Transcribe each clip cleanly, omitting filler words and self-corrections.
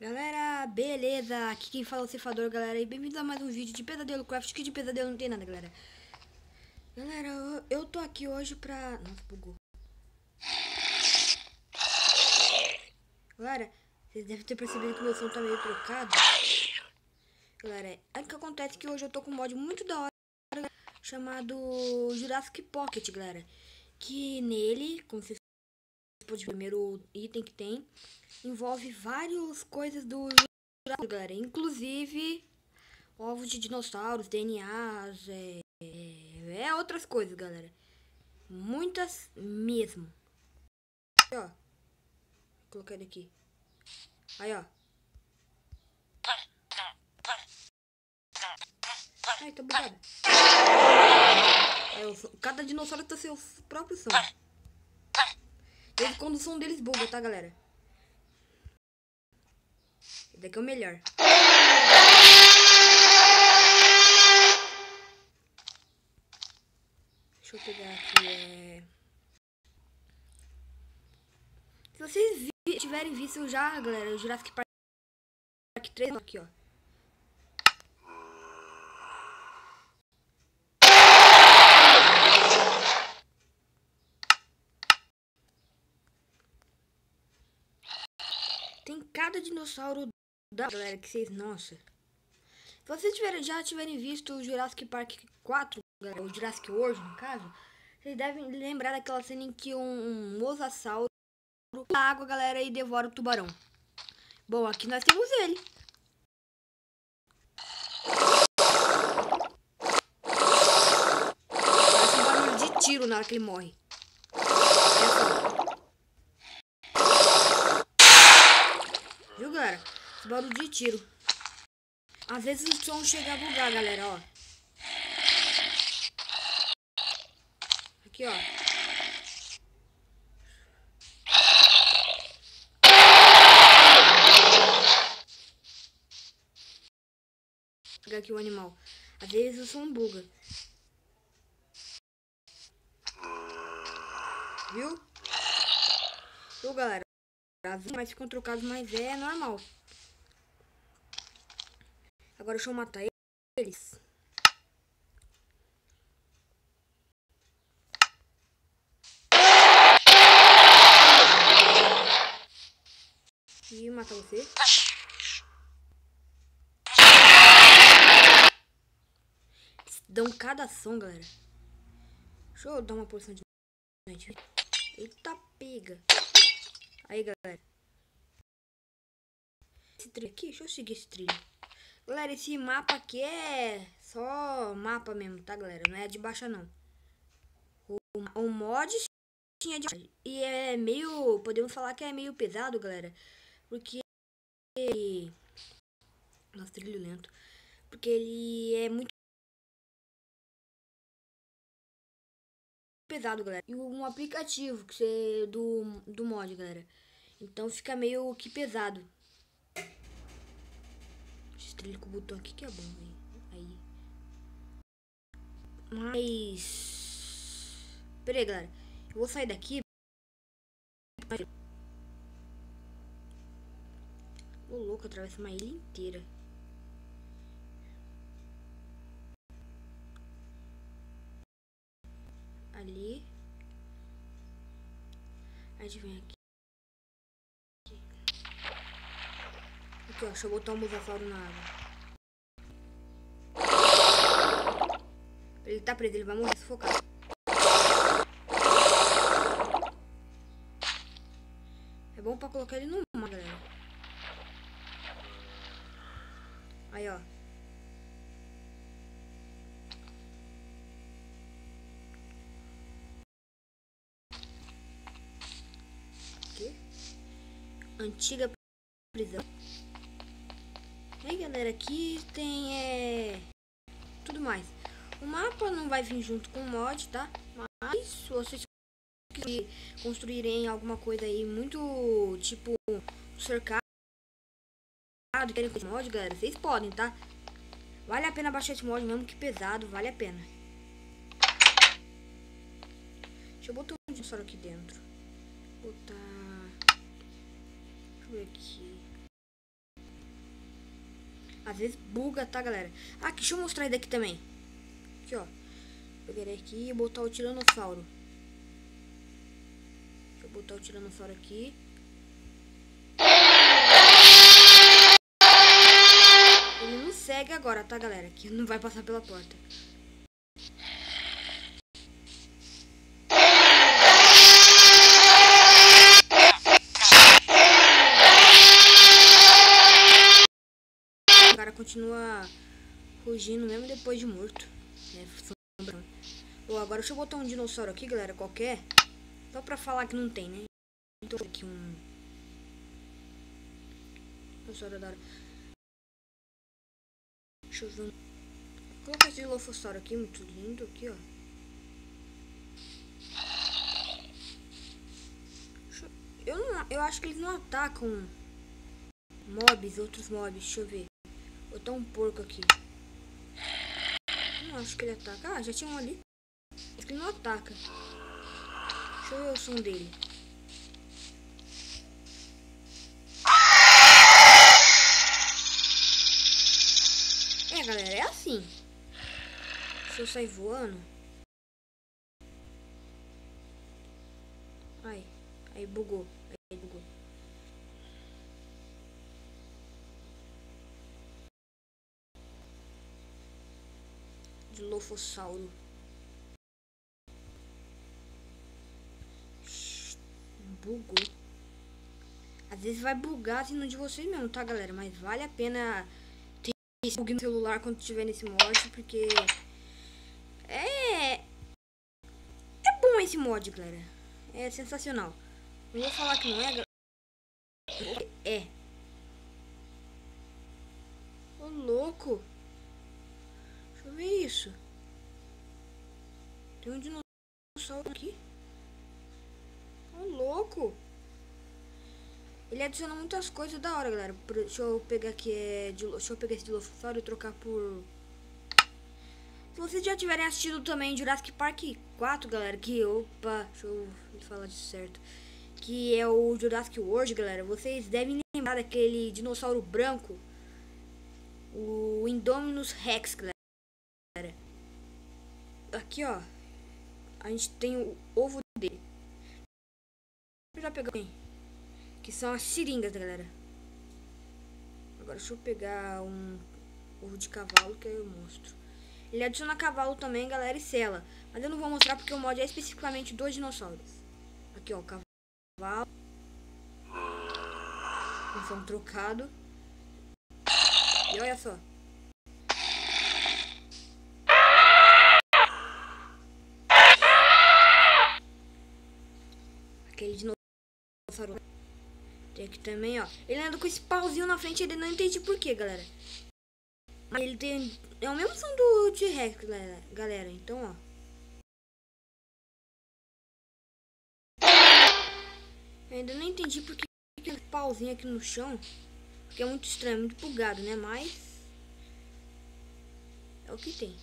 Galera, beleza? Aqui quem fala é o Cefador, galera. E bem-vindos a mais um vídeo de Pesadelo Craft. Que de pesadelo não tem nada, galera. Galera, eu tô aqui hoje pra... Nossa, bugou. Galera, vocês devem ter percebido que o meu som tá meio trocado. Galera, é que acontece que hoje eu tô com um mod muito da hora, chamado Jurassic Pocket, galera. Que nele, como vocês podem ver, o primeiro item que tem, envolve várias coisas do Jurassic, galera. Inclusive... ovos de dinossauros, DNAs, outras coisas, galera. Muitas mesmo. Aí, ó. Vou colocar ele aqui. Aí, ó. Ai, tá bugado. Cada dinossauro tem seu próprio som. Desde quando o som deles buga, tá, galera? Esse daqui é o melhor. Deixa eu pegar aqui, Se vocês tiverem visto já, galera, o Jurassic Park 3, aqui, ó. Tem cada dinossauro da galera que vocês... Nossa. Se vocês já tiverem visto o Jurassic Park 4, galera, o Jurassic World, no caso, vocês devem lembrar daquela cena em que um mosasauro na água, galera, e devora o tubarão. Bom, aqui nós temos ele. Parece um barulho de tiro na hora que ele morre. Viu, galera? Esse barulho de tiro. Às vezes o som chega a bugar, galera, ó. Aqui, ó. Vou pegar aqui o animal. Às vezes o som buga. Viu? Viu, galera? As mais ficam trocados, mas é normal. Agora deixa eu matar eles. E matar você. Dão cada som, galera. Deixa eu dar uma porção de... Eita, pega. Aí, galera. Esse trilho aqui, deixa eu seguir esse trilho. Galera, esse mapa aqui é só mapa mesmo, tá, galera? Não é de baixa, não. O mod tinha de... E é meio... Podemos falar que é meio pesado, galera. Porque... Nossa, trilho lento. Porque ele é muito pesado, galera. E um aplicativo que você... do mod, galera. Então fica meio que pesado. Esse trilho com o botão aqui que é bom, aí. Mas... Pera aí, galera. Eu vou sair daqui. Ô, louco, atravessa uma ilha inteira. Ali. A gente vem aqui. Aqui, ó. Deixa eu botar o mosasauro na água. Ele tá preso, ele vai morrer sufocado. É bom pra colocar ele no mar, galera. Aí, ó. Aqui. Antiga prisão. Aí, galera, aqui tem tudo mais. O mapa não vai vir junto com o mod, tá? Mas se vocês quiserem construírem alguma coisa aí muito tipo cercado, querem com esse mod, galera, vocês podem, tá? Vale a pena baixar esse mod mesmo, que pesado, vale a pena. Deixa eu botar um dinossauro aqui dentro. Botar... Deixa eu ver aqui. Às vezes buga, tá, galera? Ah, deixa eu mostrar isso daqui também. Aqui, ó. Pegarei aqui e botar o tiranossauro. Deixa eu botar o tiranossauro aqui. Ele não segue agora, tá, galera? Que não vai passar pela porta. O cara continua fugindo mesmo depois de morto. Bom, agora deixa eu botar um dinossauro aqui, galera, qualquer. Só pra falar que não tem, né? Então aqui um dinossauro da hora. Deixa eu ver. Vou colocar esse dilofossauro aqui, muito lindo aqui, ó. Eu acho que eles não atacam mobs, outros mobs. Deixa eu ver. Vou botar um porco aqui. Não acho que ele ataca. Ah, já tinha um ali. Acho que ele não ataca. Deixa eu ver o som dele. É, galera, é assim. Deixa eu sair voando. Aí bugou. Aí bugou. Dilofossauro. Bugou. Às vezes vai bugar assim no de vocês mesmo, tá, galera? Mas vale a pena ter esse bug no celular quando estiver nesse mod, porque é bom esse mod, galera. É sensacional. Não vou falar que não é, galera. É. Ô, louco. Deixa eu ver isso. Tem um dinossauro aqui. Ô, louco. Ele adiciona muitas coisas da hora, galera. Deixa eu pegar aqui, deixa eu pegar esse dilofossauro e trocar por... Se vocês já tiverem assistido também Jurassic Park 4, galera, que... Opa, deixa eu falar disso certo. Que é o Jurassic World, galera. Vocês devem lembrar daquele dinossauro branco. O Indominus Rex, galera. Aqui, ó. A gente tem o ovo dele. Eu já peguei. Que são as seringas, galera. Agora deixa eu pegar um ovo de cavalo que eu mostro. Ele adiciona cavalo também, galera, e sela. Mas eu não vou mostrar porque o mod é especificamente dos dinossauros. Aqui, ó, cavalo. Função trocado. E olha só. Aquele dinossauro. Tem aqui também, ó. Ele anda com esse pauzinho na frente, ele não entende por quê, galera. Mas ele tem... É o mesmo som do T-Rex, galera. Então, ó. Eu ainda não entendi porque tem um pauzinho aqui no chão. Porque é muito estranho, muito bugado, né? Mas... é o que tem.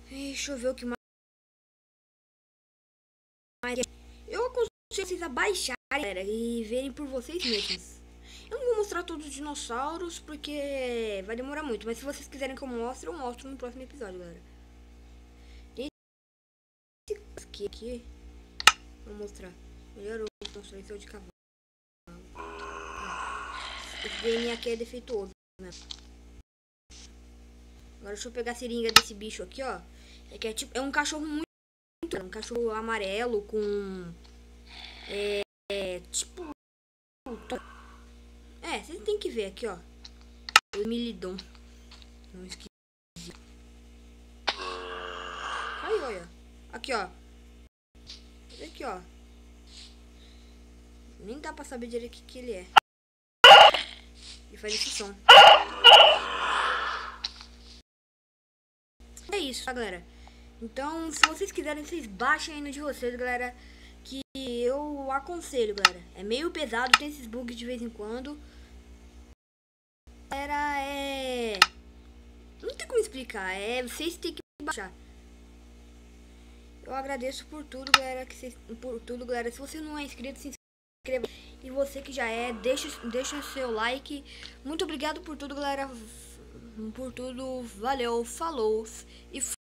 Deixa eu ver o que mais... Eu aconselho vocês a baixarem, galera, e verem por vocês mesmos. Eu não vou mostrar todos os dinossauros porque vai demorar muito. Mas se vocês quiserem que eu mostre no próximo episódio, galera. Tem esse aqui. Vou mostrar. Melhor eu mostrar esse é o de cavalo. Esse DNA aqui é defeituoso, né? Agora deixa eu pegar a seringa desse bicho aqui, ó. É tipo, é um cachorro muito... É um cachorro amarelo com... tipo... vocês tem que ver aqui, ó. O Milidon. Não esqueci. Aí, olha. Aqui, ó. Aqui, ó. Nem dá pra saber direito o que ele é. E faz esse som. É isso, tá, galera? Então, se vocês quiserem, vocês baixem aí no de vocês, galera. Que eu aconselho, galera. É meio pesado, tem esses bugs de vez em quando. Galera, não tem como explicar. Vocês têm que baixar. Eu agradeço por tudo, galera. Por tudo, galera. Se você não é inscrito, se E você que já é, deixa seu like. Muito obrigado por tudo, galera. Por tudo. Valeu, falou e fui.